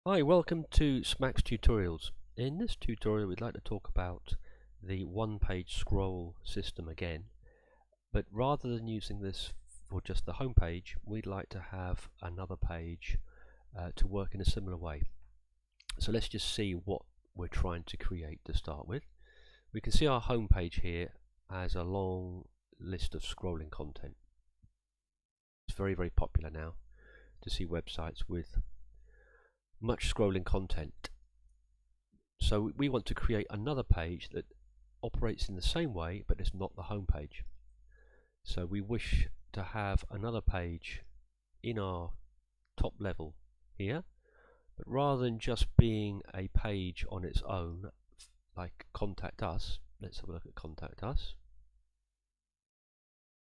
Hi, welcome to Smax Tutorials. In this tutorial we'd like to talk about the one-page scroll system again, but rather than using this for just the home page, we'd like to have another page to work in a similar way. So let's just see what we're trying to create to start with. We can see our home page here as a long list of scrolling content. It's very popular now to see websites with much scrolling content. So we want to create another page that operates in the same way, but it's not the home page. So we wish to have another page in our top level here, but rather than just being a page on its own, like Contact Us, let's have a look at Contact Us.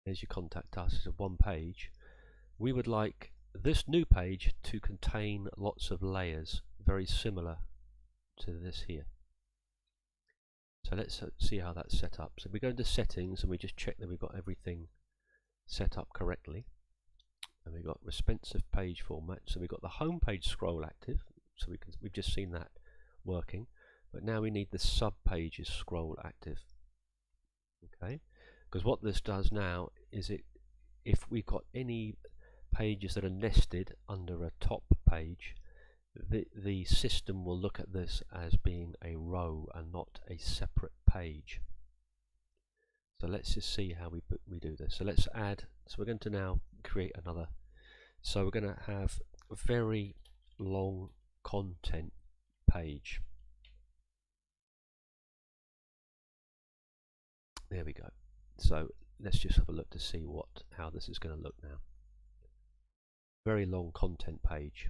There's your Contact Us, it's a one page. We would like this new page to contain lots of layers very similar to this here. So let's see how that's set up. So we go into settings and we just check that we've got everything set up correctly, and we've got responsive page format. So we've got the home page scroll active, so we've just seen that working, but now we need the sub pages scroll active. Okay, because what this does now is if we've got any pages that are nested under a top page, the system will look at this as being a row and not a separate page. So let's just see how we do this. So let's add, so we're going to now create another. So we're going to have a very long content page. There we go. So let's just have a look to see how this is going to look now. Very long content page.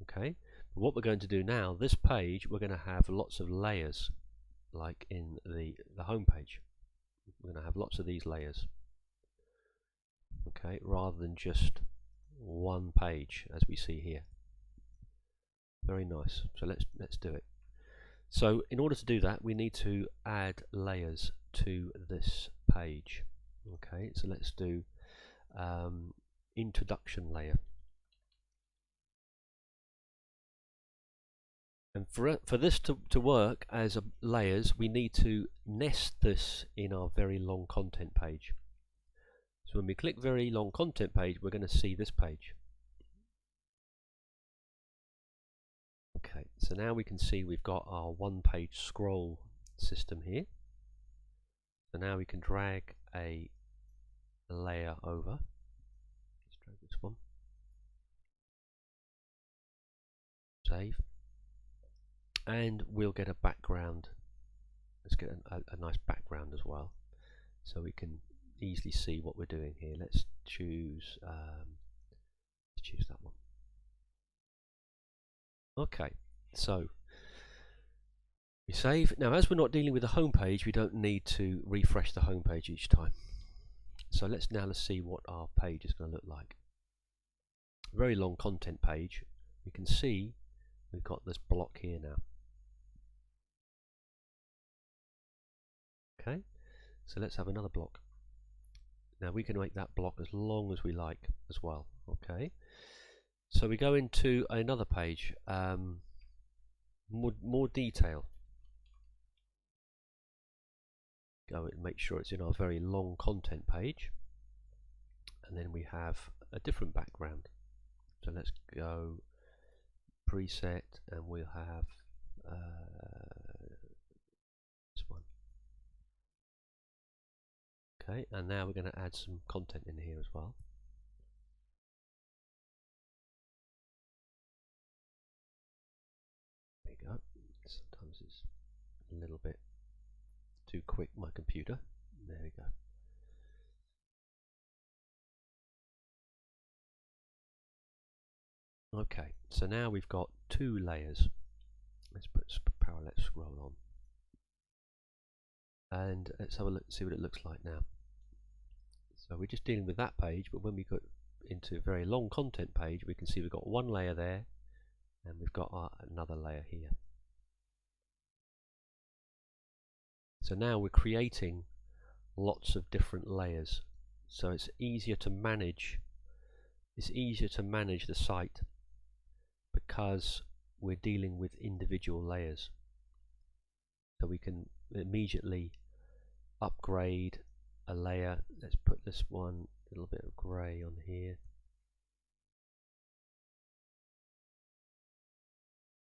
Okay, but what we're going to do now, this page, we're going to have lots of layers, like in the home page. We're going to have lots of these layers. Okay, rather than just one page as we see here. Very nice. So let's do it. So in order to do that, we need to add layers to this page. Okay, so let's do introduction layer. And for this to work as layers, we need to nest this in our very long content page. So when we click very long content page, we're going to see this page. Okay, so now we can see we've got our one page scroll system here. So now we can drag a layer over. Let's drag this one. Save. And we'll get a background. Let's get a nice background as well, so we can easily see what we're doing here. Let's choose that one. Okay, so we save. Now, as we're not dealing with the home page, we don't need to refresh the home page each time. So let's see what our page is going to look like. Very long content page. We can see we've got this block here now. Okay, so let's have another block. Now we can make that block as long as we like as well. Okay, so we go into another page, more detail. Go and make sure it's in our very long content page, and then we have a different background. So let's go preset, and we'll have this one. Okay, and now we're going to add some content in here as well. There you go. Sometimes it's a little bit too quick, my computer. There we go. Okay, so now we've got two layers. Let's put parallel scroll on, and let's have a look, see what it looks like now. So we're just dealing with that page, but when we go into a very long content page, we can see we've got one layer there, and we've got another layer here. So now we're creating lots of different layers, so it's easier to manage. It's easier to manage the site because we're dealing with individual layers. So we can immediately upgrade a layer. Let's put this one, a little bit of grey on here.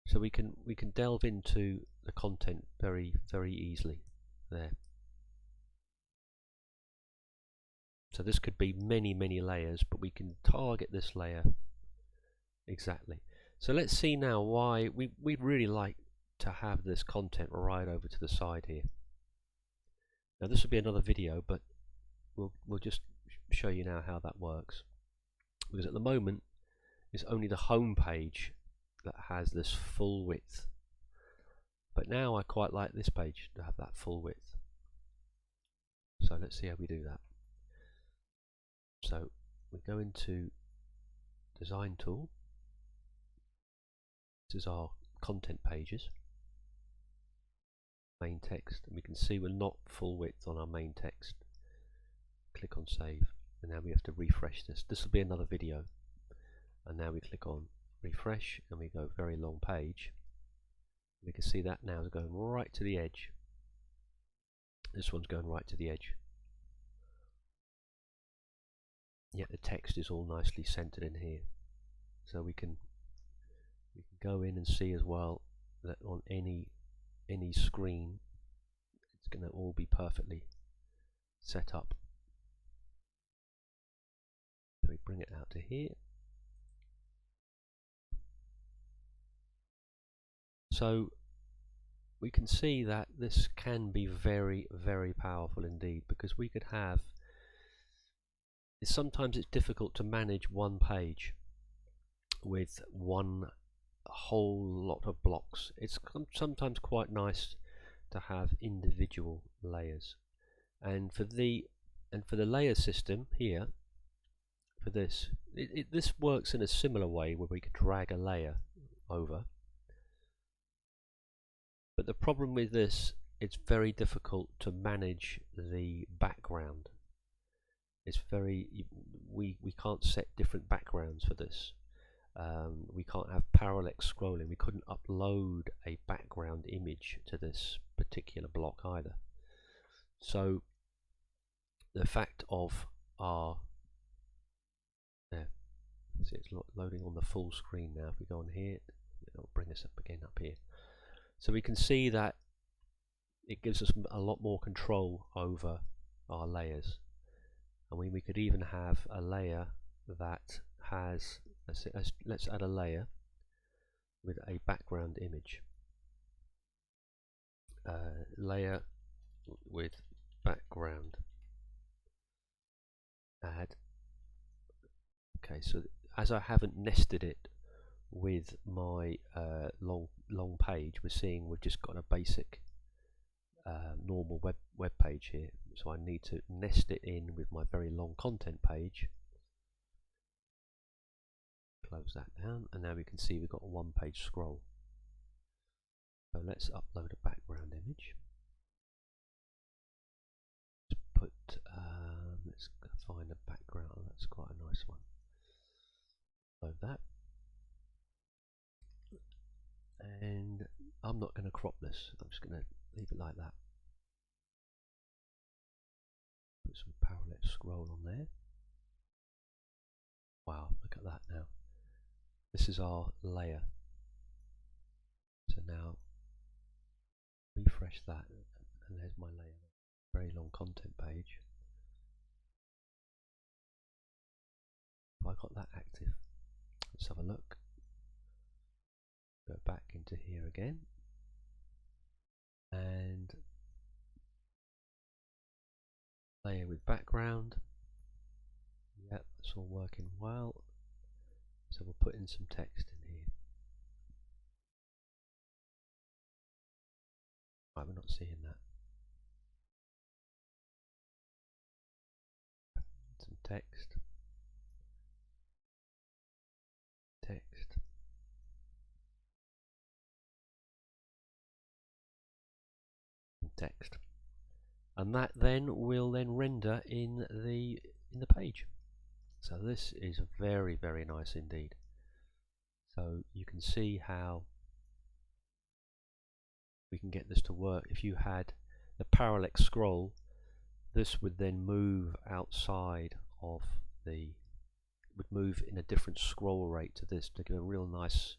So we can delve into the content very easily there. So this could be many layers, but we can target this layer exactly. So let's see now why we'd really like to have this content right over to the side here. Now this will be another video, but we'll just show you now how that works, because at the moment it's only the home page that has this full width, but now I quite like this page to have that full width. So let's see how we do that. So we go into Design Tool. This is our content pages, main text, and we can see we're not full width on our main text. Click on Save, and now we have to refresh this. This will be another video. And now we click on Refresh, and we go very long page. We can see that now is going right to the edge. This one's going right to the edge. Yet the text is all nicely centered in here. So we can go in and see as well that on any screen it's going to all be perfectly set up. So we bring it out to here. So we can see that this can be very powerful indeed, because we could have, sometimes it's difficult to manage one page with one whole lot of blocks. It's sometimes quite nice to have individual layers, and for the layer system here, for this, this works in a similar way where we could drag a layer over. But the problem with this, it's very difficult to manage the background. It's we can't set different backgrounds for this. We can't have parallax scrolling. We couldn't upload a background image to this particular block either. So the fact of our, see, it's loading on the full screen now. If we go on here, it'll bring us up again up here. So we can see that it gives us a lot more control over our layers. And we could even have a layer that has, let's add a layer with a background image. Layer with background. Add. Okay, so as I haven't nested it with my long page, we're seeing we've just got a basic normal web page here, so I need to nest it in with my very long content page. Close that down, and now we can see we've got a one-page scroll. So let's upload a background image. Let's find a background. That's quite a nice one. Load that. And I'm not going to crop this, I'm just going to leave it like that. Put some parallax scroll on there. Wow, look at that now. This is our layer. So now refresh that, and there's my layer. Very long content page. Have I got that active? Let's have a look. Go back into here again, and layer with background. Yep, that's all working well. So we'll put in some text in here. Right, we're not seeing that. Some text. Text. Text, and that then will render in the page. So this is very nice indeed. So you can see how we can get this to work. If you had the parallax scroll, this would then move outside of would move in a different scroll rate to this to give a real nice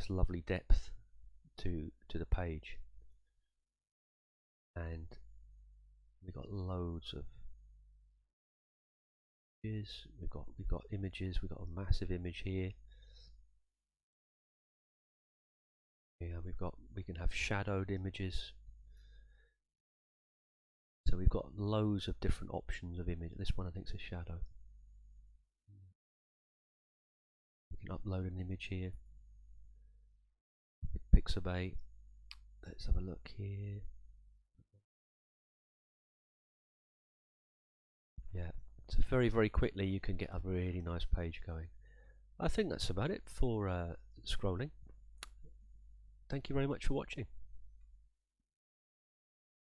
lovely depth to the page. And we've got loads of images. We've got images. We've got a massive image here. Yeah, we can have shadowed images. So we've got loads of different options of image. This one I think is a shadow. We can upload an image here. Pixabay. Let's have a look here. Yeah, so very quickly you can get a really nice page going. I think that's about it for scrolling. Thank you very much for watching.